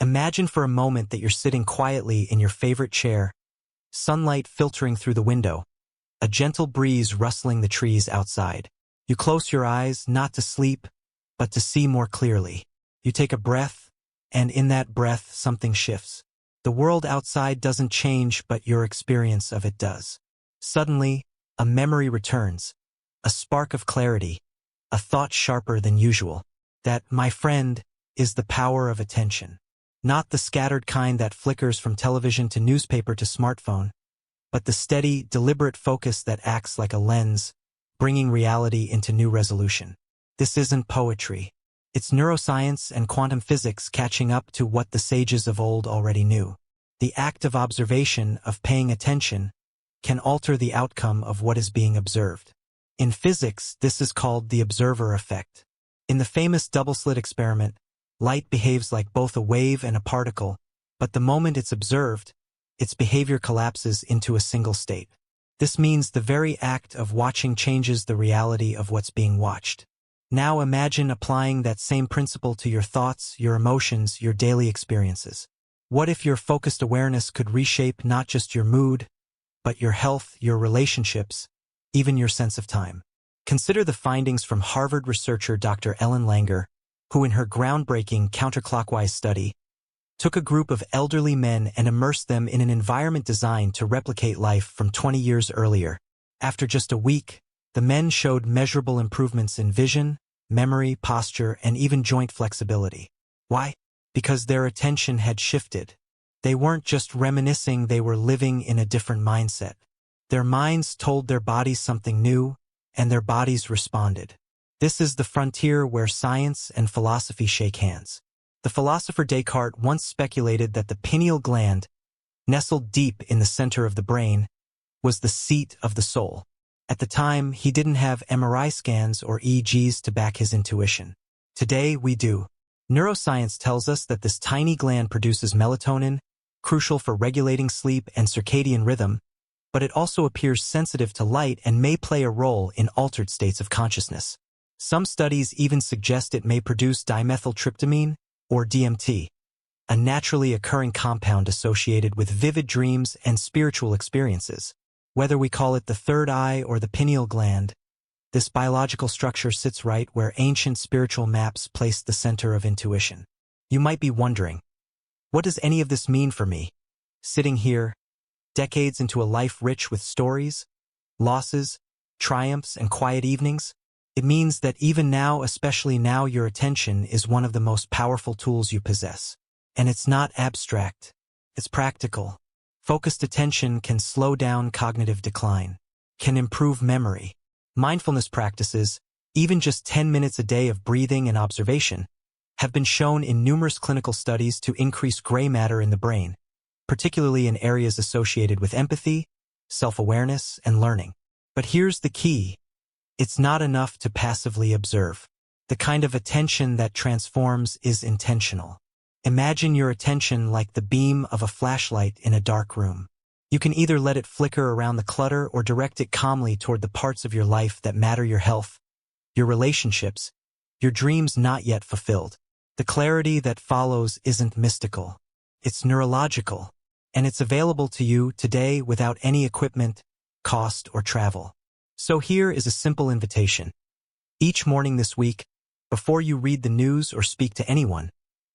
Imagine for a moment that you're sitting quietly in your favorite chair, sunlight filtering through the window, a gentle breeze rustling the trees outside. You close your eyes not to sleep, but to see more clearly. You take a breath, and in that breath something shifts. The world outside doesn't change, but your experience of it does. Suddenly, a memory returns, a spark of clarity, a thought sharper than usual. That, my friend, is the power of attention. Not the scattered kind that flickers from television to newspaper to smartphone, but the steady, deliberate focus that acts like a lens, bringing reality into new resolution. This isn't poetry. It's neuroscience and quantum physics catching up to what the sages of old already knew. The act of observation, of paying attention, can alter the outcome of what is being observed. In physics, this is called the observer effect. In the famous double-slit experiment, light behaves like both a wave and a particle, but the moment it's observed, its behavior collapses into a single state. This means the very act of watching changes the reality of what's being watched. Now imagine applying that same principle to your thoughts, your emotions, your daily experiences. What if your focused awareness could reshape not just your mood, but your health, your relationships, even your sense of time? Consider the findings from Harvard researcher Dr. Ellen Langer, who in her groundbreaking counterclockwise study took a group of elderly men and immersed them in an environment designed to replicate life from 20 years earlier. After just a week, the men showed measurable improvements in vision, memory, posture, and even joint flexibility. Why? Because their attention had shifted. They weren't just reminiscing, they were living in a different mindset. Their minds told their bodies something new, and their bodies responded. This is the frontier where science and philosophy shake hands. The philosopher Descartes once speculated that the pineal gland, nestled deep in the center of the brain, was the seat of the soul. At the time, he didn't have MRI scans or EEGs to back his intuition. Today, we do. Neuroscience tells us that this tiny gland produces melatonin, crucial for regulating sleep and circadian rhythm, but it also appears sensitive to light and may play a role in altered states of consciousness. Some studies even suggest it may produce dimethyltryptamine, or DMT, a naturally occurring compound associated with vivid dreams and spiritual experiences. Whether we call it the third eye or the pineal gland, this biological structure sits right where ancient spiritual maps placed the center of intuition. You might be wondering, what does any of this mean for me? Sitting here, decades into a life rich with stories, losses, triumphs, and quiet evenings? It means that even now, especially now, your attention is one of the most powerful tools you possess. And it's not abstract. It's practical. Focused attention can slow down cognitive decline, can improve memory. Mindfulness practices, even just 10 minutes a day of breathing and observation, have been shown in numerous clinical studies to increase gray matter in the brain, particularly in areas associated with empathy, self-awareness, and learning. But here's the key. It's not enough to passively observe. The kind of attention that transforms is intentional. Imagine your attention like the beam of a flashlight in a dark room. You can either let it flicker around the clutter or direct it calmly toward the parts of your life that matter: your health, your relationships, your dreams not yet fulfilled. The clarity that follows isn't mystical. It's neurological, and it's available to you today without any equipment, cost, or travel. So here is a simple invitation. Each morning this week, before you read the news or speak to anyone,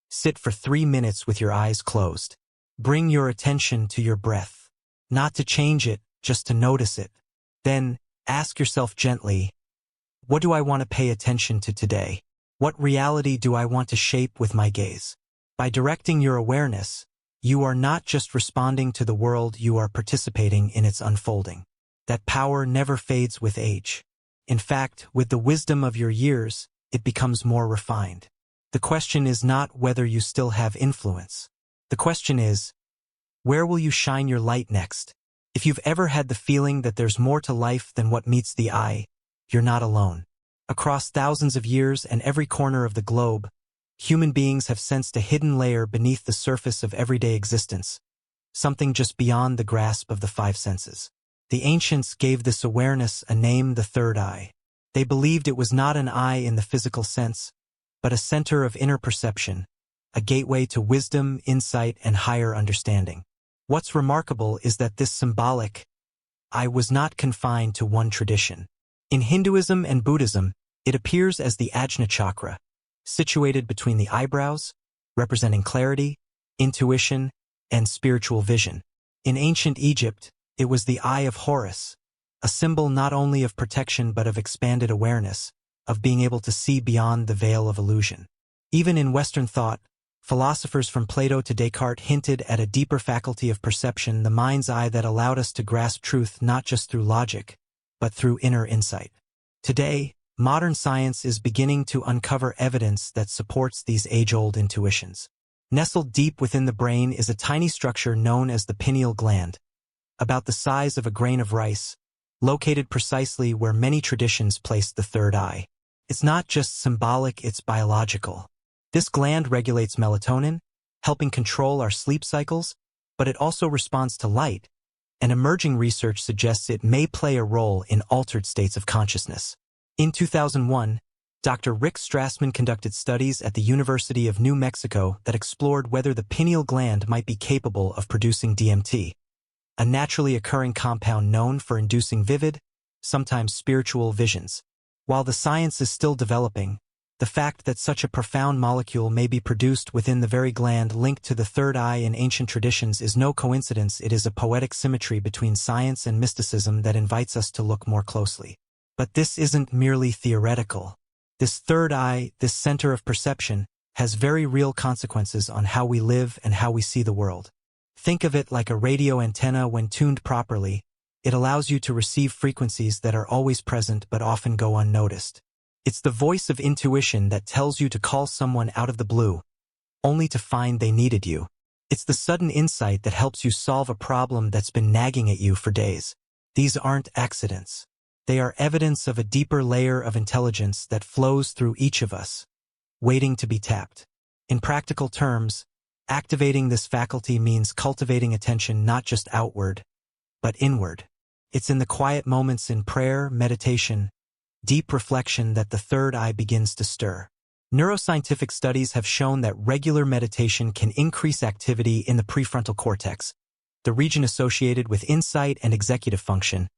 sit for 3 minutes with your eyes closed. Bring your attention to your breath. Not to change it, just to notice it. Then, ask yourself gently, what do I want to pay attention to today? What reality do I want to shape with my gaze? By directing your awareness, you are not just responding to the world, you are participating in its unfolding. That power never fades with age. In fact, with the wisdom of your years, it becomes more refined. The question is not whether you still have influence. The question is, where will you shine your light next? If you've ever had the feeling that there's more to life than what meets the eye, you're not alone. Across thousands of years and every corner of the globe, human beings have sensed a hidden layer beneath the surface of everyday existence, something just beyond the grasp of the five senses. The ancients gave this awareness a name: the third eye. They believed it was not an eye in the physical sense, but a center of inner perception, a gateway to wisdom, insight, and higher understanding. What's remarkable is that this symbolic eye was not confined to one tradition. In Hinduism and Buddhism, it appears as the Ajna chakra, situated between the eyebrows, representing clarity, intuition, and spiritual vision. In ancient Egypt, it was the Eye of Horus, a symbol not only of protection but of expanded awareness, of being able to see beyond the veil of illusion. Even in Western thought, philosophers from Plato to Descartes hinted at a deeper faculty of perception, the mind's eye that allowed us to grasp truth not just through logic, but through inner insight. Today, modern science is beginning to uncover evidence that supports these age-old intuitions. Nestled deep within the brain is a tiny structure known as the pineal gland, about the size of a grain of rice, located precisely where many traditions place the third eye. It's not just symbolic, it's biological. This gland regulates melatonin, helping control our sleep cycles, but it also responds to light, and emerging research suggests it may play a role in altered states of consciousness. In 2001, Dr. Rick Strassman conducted studies at the University of New Mexico that explored whether the pineal gland might be capable of producing DMT, a naturally occurring compound known for inducing vivid, sometimes spiritual visions. While the science is still developing, the fact that such a profound molecule may be produced within the very gland linked to the third eye in ancient traditions is no coincidence. It is a poetic symmetry between science and mysticism that invites us to look more closely. But this isn't merely theoretical. This third eye, this center of perception, has very real consequences on how we live and how we see the world. Think of it like a radio antenna. When tuned properly, it allows you to receive frequencies that are always present but often go unnoticed. It's the voice of intuition that tells you to call someone out of the blue, only to find they needed you. It's the sudden insight that helps you solve a problem that's been nagging at you for days. These aren't accidents. They are evidence of a deeper layer of intelligence that flows through each of us, waiting to be tapped. In practical terms, activating this faculty means cultivating attention not just outward, but inward. It's in the quiet moments in prayer, meditation, deep reflection that the third eye begins to stir. Neuroscientific studies have shown that regular meditation can increase activity in the prefrontal cortex, the region associated with insight and executive function,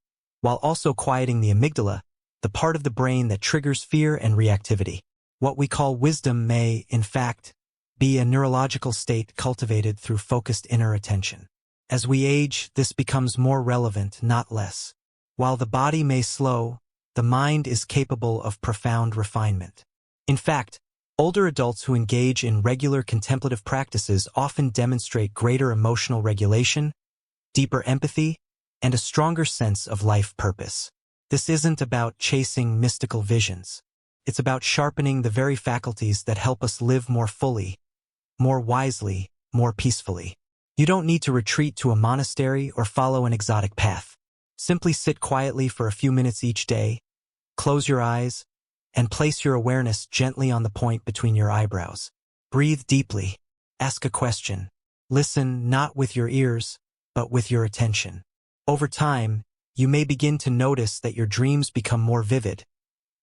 while also quieting the amygdala, the part of the brain that triggers fear and reactivity. What we call wisdom may, in fact, be a neurological state cultivated through focused inner attention. As we age, this becomes more relevant, not less. While the body may slow, the mind is capable of profound refinement. In fact, older adults who engage in regular contemplative practices often demonstrate greater emotional regulation, deeper empathy, and a stronger sense of life purpose. This isn't about chasing mystical visions. It's about sharpening the very faculties that help us live more fully, more wisely, more peacefully. You don't need to retreat to a monastery or follow an exotic path. Simply sit quietly for a few minutes each day, close your eyes, and place your awareness gently on the point between your eyebrows. Breathe deeply. Ask a question. Listen not with your ears, but with your attention. Over time, you may begin to notice that your dreams become more vivid,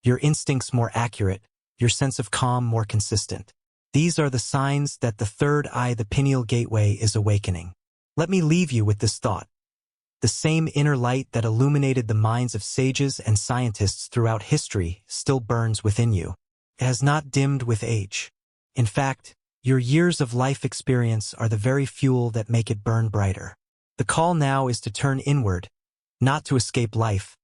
your instincts more accurate, your sense of calm more consistent. These are the signs that the third eye, the pineal gateway, is awakening. Let me leave you with this thought. The same inner light that illuminated the minds of sages and scientists throughout history still burns within you. It has not dimmed with age. In fact, your years of life experience are the very fuel that make it burn brighter. The call now is to turn inward, not to escape life,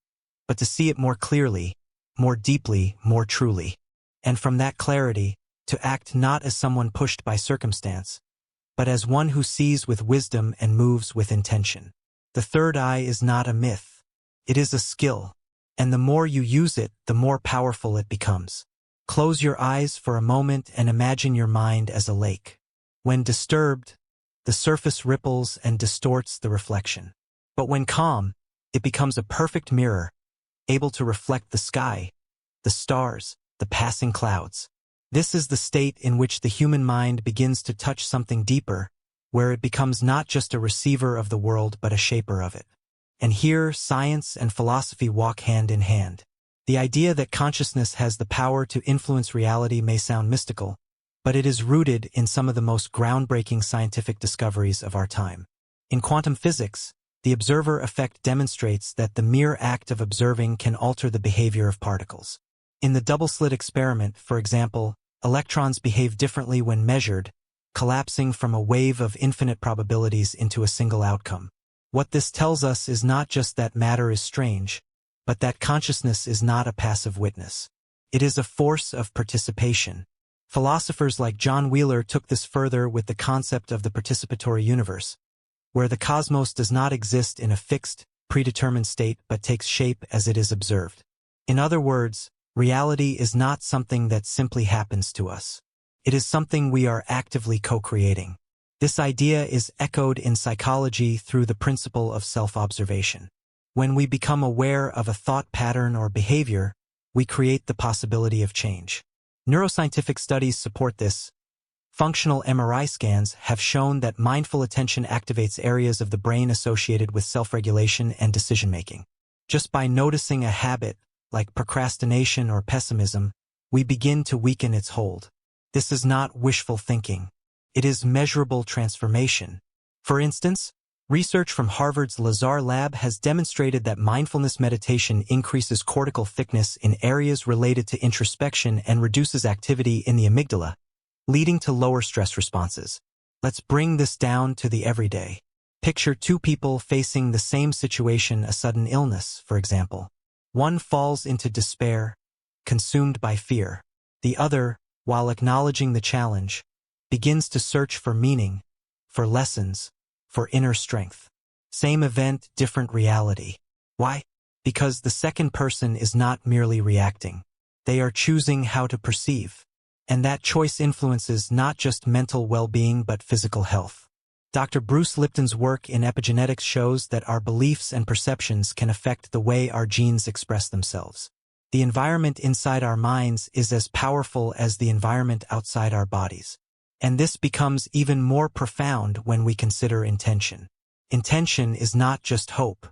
but to see it more clearly, more deeply, more truly. And from that clarity, to act not as someone pushed by circumstance, but as one who sees with wisdom and moves with intention. The third eye is not a myth. It is a skill, and the more you use it, the more powerful it becomes. Close your eyes for a moment and imagine your mind as a lake. When disturbed, the surface ripples and distorts the reflection. But when calm, it becomes a perfect mirror, able to reflect the sky, the stars, the passing clouds. This is the state in which the human mind begins to touch something deeper, where it becomes not just a receiver of the world but a shaper of it. And here, science and philosophy walk hand in hand. The idea that consciousness has the power to influence reality may sound mystical, but it is rooted in some of the most groundbreaking scientific discoveries of our time. In quantum physics, the observer effect demonstrates that the mere act of observing can alter the behavior of particles. In the double-slit experiment, for example, electrons behave differently when measured, collapsing from a wave of infinite probabilities into a single outcome. What this tells us is not just that matter is strange, but that consciousness is not a passive witness. It is a force of participation. Philosophers like John Wheeler took this further with the concept of the participatory universe, where the cosmos does not exist in a fixed, predetermined state but takes shape as it is observed. In other words, reality is not something that simply happens to us. It is something we are actively co-creating. This idea is echoed in psychology through the principle of self-observation. When we become aware of a thought pattern or behavior, we create the possibility of change. Neuroscientific studies support this. Functional MRI scans have shown that mindful attention activates areas of the brain associated with self-regulation and decision-making. Just by noticing a habit, like procrastination or pessimism, we begin to weaken its hold. This is not wishful thinking. It is measurable transformation. For instance, research from Harvard's Lazar lab has demonstrated that mindfulness meditation increases cortical thickness in areas related to introspection and reduces activity in the amygdala, leading to lower stress responses. Let's bring this down to the everyday. Picture two people facing the same situation, a sudden illness, for example. One falls into despair, consumed by fear. The other, while acknowledging the challenge, begins to search for meaning, for lessons, for inner strength. Same event, different reality. Why? Because the second person is not merely reacting. They are choosing how to perceive. And that choice influences not just mental well-being but physical health. Dr. Bruce Lipton's work in epigenetics shows that our beliefs and perceptions can affect the way our genes express themselves. The environment inside our minds is as powerful as the environment outside our bodies. And this becomes even more profound when we consider intention. Intention is not just hope.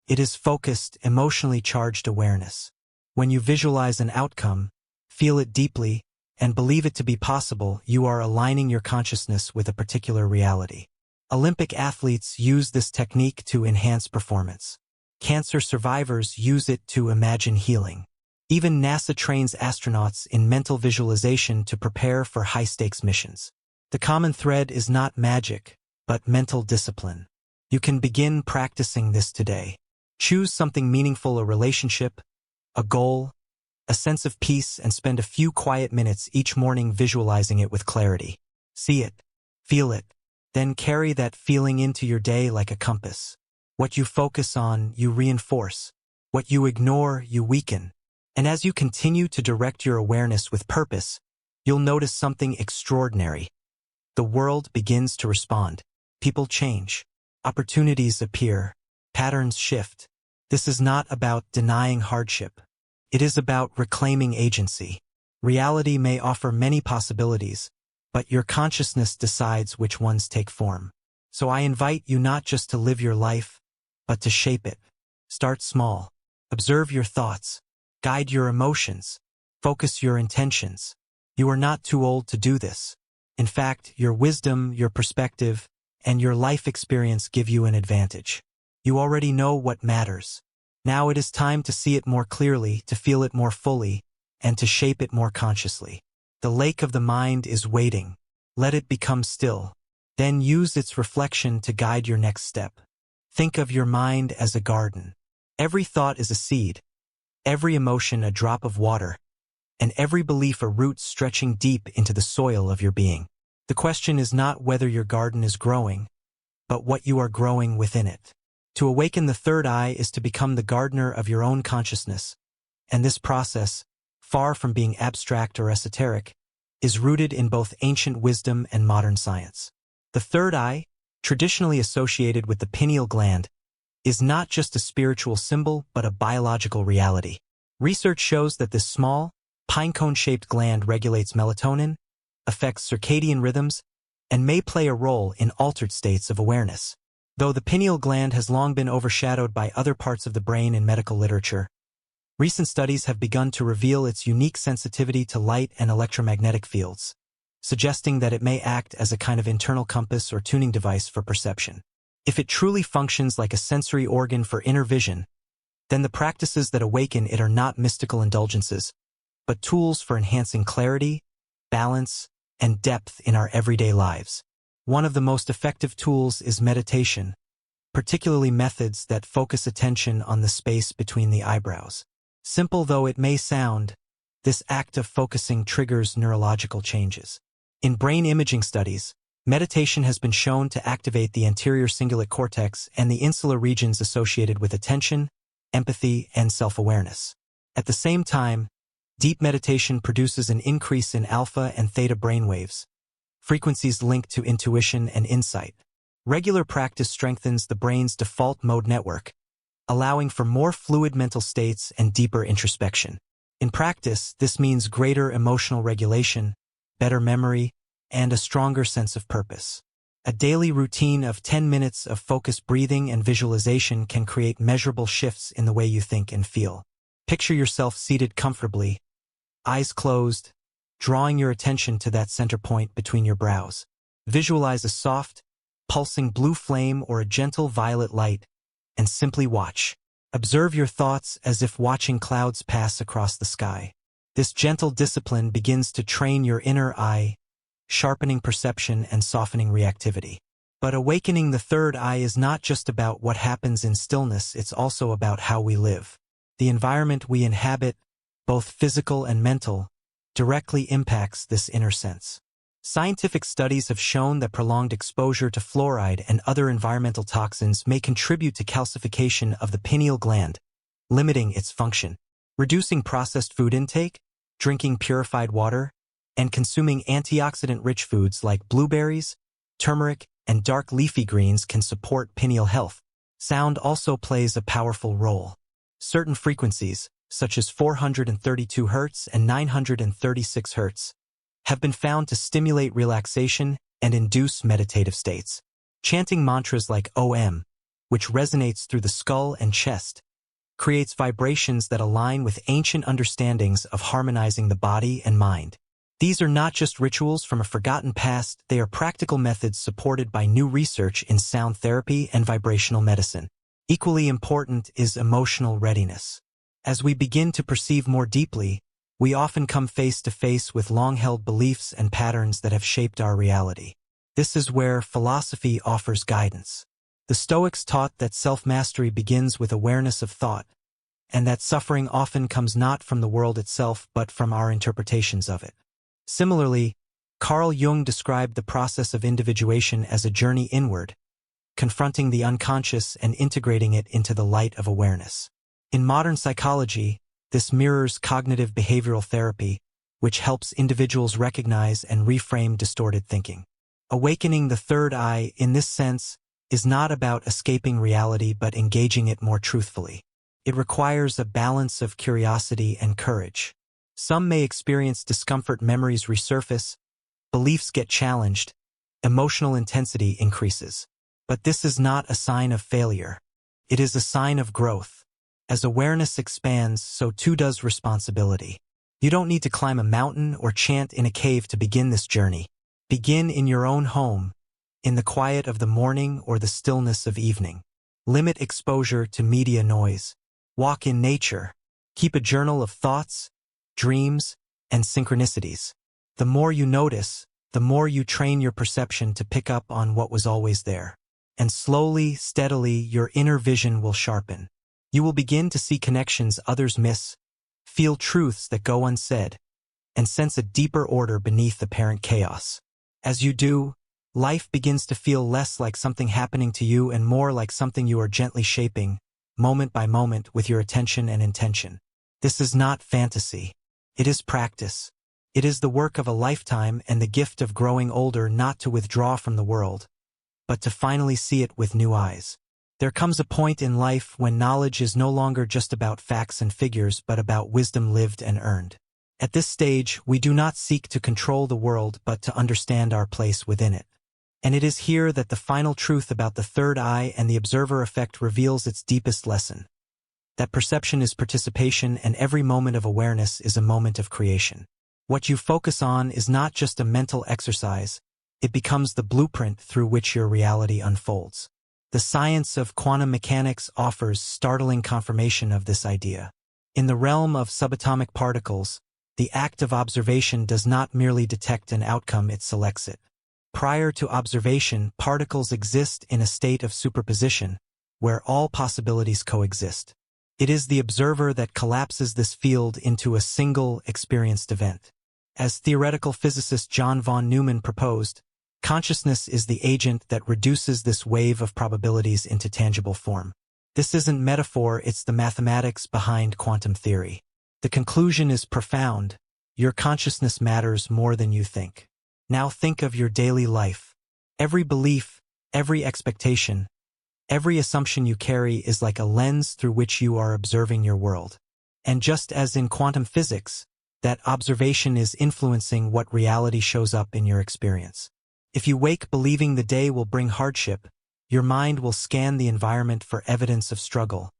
It is focused, emotionally charged awareness. When you visualize an outcome, feel it deeply, and believe it to be possible, you are aligning your consciousness with a particular reality. Olympic athletes use this technique to enhance performance. Cancer survivors use it to imagine healing. Even NASA trains astronauts in mental visualization to prepare for high-stakes missions. The common thread is not magic, but mental discipline. You can begin practicing this today. Choose something meaningful, a relationship, a goal, a sense of peace, and spend a few quiet minutes each morning visualizing it with clarity. See it, feel it, then carry that feeling into your day like a compass. What you focus on, you reinforce. What you ignore, you weaken. And as you continue to direct your awareness with purpose, you'll notice something extraordinary. The world begins to respond. People change. Opportunities appear. Patterns shift. This is not about denying hardship. It is about reclaiming agency. Reality may offer many possibilities, but your consciousness decides which ones take form. So I invite you not just to live your life, but to shape it. Start small. Observe your thoughts. Guide your emotions. Focus your intentions. You are not too old to do this. In fact, your wisdom, your perspective, and your life experience give you an advantage. You already know what matters. Now it is time to see it more clearly, to feel it more fully, and to shape it more consciously. The lake of the mind is waiting. Let it become still. Then use its reflection to guide your next step. Think of your mind as a garden. Every thought is a seed, every emotion a drop of water, and every belief a root stretching deep into the soil of your being. The question is not whether your garden is growing, but what you are growing within it. To awaken the third eye is to become the gardener of your own consciousness, and this process, far from being abstract or esoteric, is rooted in both ancient wisdom and modern science. The third eye, traditionally associated with the pineal gland, is not just a spiritual symbol but a biological reality. Research shows that this small, pinecone-shaped gland regulates melatonin, affects circadian rhythms, and may play a role in altered states of awareness. Though the pineal gland has long been overshadowed by other parts of the brain in medical literature, recent studies have begun to reveal its unique sensitivity to light and electromagnetic fields. suggesting that it may act as a kind of internal compass or tuning device for perception. If it truly functions like a sensory organ for inner vision, then the practices that awaken it are not mystical indulgences, but tools for enhancing clarity, balance, and depth in our everyday lives. One of the most effective tools is meditation, particularly methods that focus attention on the space between the eyebrows. Simple though it may sound, this act of focusing triggers neurological changes. In brain imaging studies, meditation has been shown to activate the anterior cingulate cortex and the insular regions associated with attention, empathy, and self-awareness. At the same time, deep meditation produces an increase in alpha and theta brainwaves, frequencies linked to intuition and insight. Regular practice strengthens the brain's default mode network, allowing for more fluid mental states and deeper introspection. In practice, this means greater emotional regulation, better memory, and a stronger sense of purpose. A daily routine of 10 minutes of focused breathing and visualization can create measurable shifts in the way you think and feel. Picture yourself seated comfortably, eyes closed, drawing your attention to that center point between your brows. Visualize a soft, pulsing blue flame or a gentle violet light, and simply watch. Observe your thoughts as if watching clouds pass across the sky. This gentle discipline begins to train your inner eye, sharpening perception and softening reactivity. But awakening the third eye is not just about what happens in stillness, it's also about how we live. The environment we inhabit, both physical and mental, directly impacts this inner sense. Scientific studies have shown that prolonged exposure to fluoride and other environmental toxins may contribute to calcification of the pineal gland, limiting its function. Reducing processed food intake, drinking purified water, and consuming antioxidant-rich foods like blueberries, turmeric, and dark leafy greens can support pineal health. Sound also plays a powerful role. Certain frequencies, such as 432 Hz and 936 Hz, have been found to stimulate relaxation and induce meditative states. Chanting mantras like Om, which resonates through the skull and chest, creates vibrations that align with ancient understandings of harmonizing the body and mind. These are not just rituals from a forgotten past, they are practical methods supported by new research in sound therapy and vibrational medicine. Equally important is emotional readiness. As we begin to perceive more deeply, we often come face to face with long-held beliefs and patterns that have shaped our reality. This is where philosophy offers guidance. The Stoics taught that self-mastery begins with awareness of thought, and that suffering often comes not from the world itself but from our interpretations of it. Similarly, Carl Jung described the process of individuation as a journey inward, confronting the unconscious and integrating it into the light of awareness. In modern psychology, this mirrors cognitive behavioral therapy, which helps individuals recognize and reframe distorted thinking. Awakening the third eye, in this sense, is not about escaping reality but engaging it more truthfully. It requires a balance of curiosity and courage. Some may experience discomfort, memories resurface, beliefs get challenged, emotional intensity increases. But this is not a sign of failure. It is a sign of growth. As awareness expands, so too does responsibility. You don't need to climb a mountain or chant in a cave to begin this journey. Begin in your own home, in the quiet of the morning or the stillness of evening. Limit exposure to media noise. Walk in nature. Keep a journal of thoughts, dreams, and synchronicities. The more you notice, the more you train your perception to pick up on what was always there. And slowly, steadily, your inner vision will sharpen. You will begin to see connections others miss, feel truths that go unsaid, and sense a deeper order beneath apparent chaos. As you do, life begins to feel less like something happening to you and more like something you are gently shaping, moment by moment, with your attention and intention. This is not fantasy. It is practice. It is the work of a lifetime and the gift of growing older, not to withdraw from the world, but to finally see it with new eyes. There comes a point in life when knowledge is no longer just about facts and figures but about wisdom lived and earned. At this stage, we do not seek to control the world but to understand our place within it. And it is here that the final truth about the third eye and the observer effect reveals its deepest lesson. That perception is participation and every moment of awareness is a moment of creation. What you focus on is not just a mental exercise, it becomes the blueprint through which your reality unfolds. The science of quantum mechanics offers startling confirmation of this idea. In the realm of subatomic particles, the act of observation does not merely detect an outcome, it selects it. Prior to observation, particles exist in a state of superposition, where all possibilities coexist. It is the observer that collapses this field into a single experienced event. As theoretical physicist John von Neumann proposed, consciousness is the agent that reduces this wave of probabilities into tangible form. This isn't metaphor, it's the mathematics behind quantum theory. The conclusion is profound. Your consciousness matters more than you think. Now think of your daily life. Every belief, every expectation, every assumption you carry is like a lens through which you are observing your world. And just as in quantum physics, that observation is influencing what reality shows up in your experience. If you wake believing the day will bring hardship, your mind will scan the environment for evidence of struggle,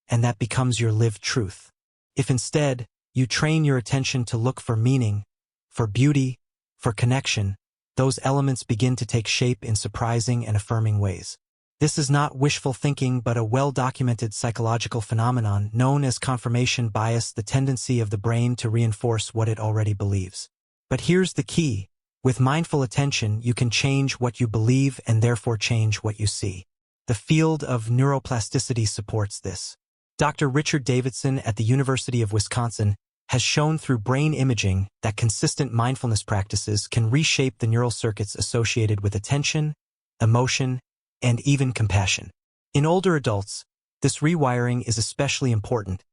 and that becomes your lived truth. If instead, you train your attention to look for meaning, for beauty, for connection, those elements begin to take shape in surprising and affirming ways. This is not wishful thinking but a well-documented psychological phenomenon known as confirmation bias, the tendency of the brain to reinforce what it already believes. But here's the key. With mindful attention, you can change what you believe and therefore change what you see. The field of neuroplasticity supports this. Dr. Richard Davidson at the University of Wisconsin has shown through brain imaging that consistent mindfulness practices can reshape the neural circuits associated with attention, emotion, and even compassion. In older adults, this rewiring is especially important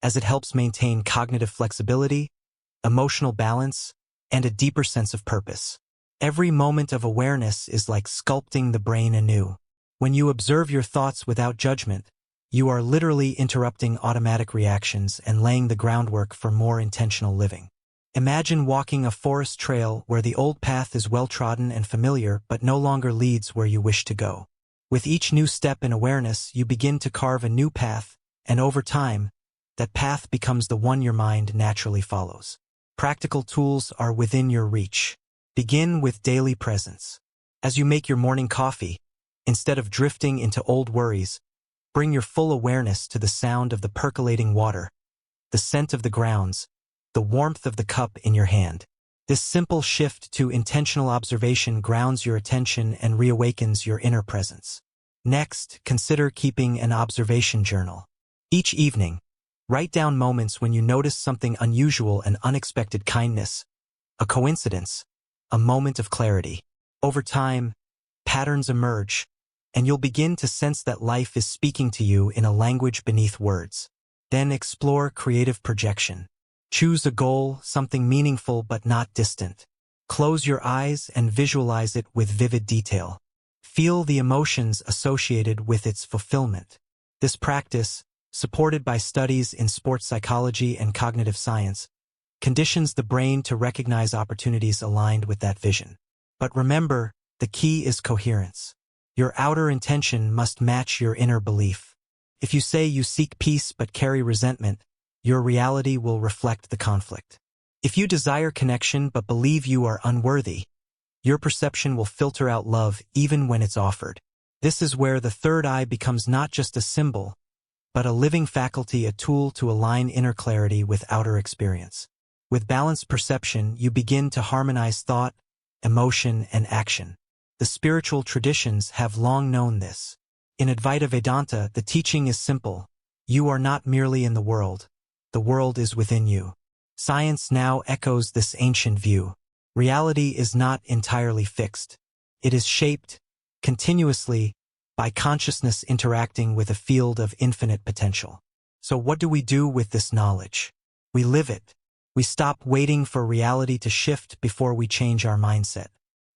as it helps maintain cognitive flexibility, emotional balance, and a deeper sense of purpose. Every moment of awareness is like sculpting the brain anew. When you observe your thoughts without judgment, you are literally interrupting automatic reactions and laying the groundwork for more intentional living. Imagine walking a forest trail where the old path is well-trodden and familiar but no longer leads where you wish to go. With each new step in awareness, you begin to carve a new path, and over time, that path becomes the one your mind naturally follows. Practical tools are within your reach. Begin with daily presence. As you make your morning coffee, instead of drifting into old worries, bring your full awareness to the sound of the percolating water, the scent of the grounds, the warmth of the cup in your hand. This simple shift to intentional observation grounds your attention and reawakens your inner presence. Next, consider keeping an observation journal. Each evening, write down moments when you notice something unusual, an unexpected kindness, a coincidence, a moment of clarity. Over time, patterns emerge, and you'll begin to sense that life is speaking to you in a language beneath words. Then explore creative projection. Choose a goal, something meaningful but not distant. Close your eyes and visualize it with vivid detail. Feel the emotions associated with its fulfillment. This practice, supported by studies in sports psychology and cognitive science, conditions the brain to recognize opportunities aligned with that vision. But remember, the key is coherence. Your outer intention must match your inner belief. If you say you seek peace but carry resentment, your reality will reflect the conflict. If you desire connection but believe you are unworthy, your perception will filter out love even when it's offered. This is where the third eye becomes not just a symbol, but a living faculty, a tool to align inner clarity with outer experience. With balanced perception, you begin to harmonize thought, emotion, and action. The spiritual traditions have long known this. In Advaita Vedanta, the teaching is simple. You are not merely in the world is within you. Science now echoes this ancient view. Reality is not entirely fixed. It is shaped, continuously, by consciousness interacting with a field of infinite potential. So what do we do with this knowledge? We live it. We stop waiting for reality to shift before we change our mindset.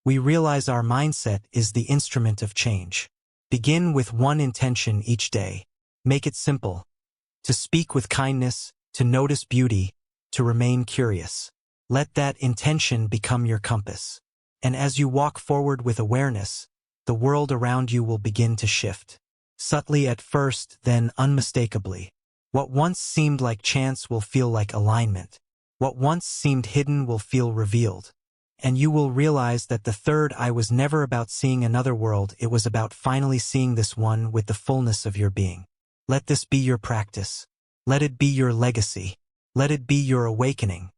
We realize our mindset is the instrument of change. Begin with one intention each day. Make it simple. To speak with kindness, to notice beauty, to remain curious. Let that intention become your compass. And as you walk forward with awareness, the world around you will begin to shift. Subtly at first, then unmistakably. What once seemed like chance will feel like alignment. What once seemed hidden will feel revealed. And you will realize that the third eye was never about seeing another world, it was about finally seeing this one with the fullness of your being. Let this be your practice. Let it be your legacy. Let it be your awakening.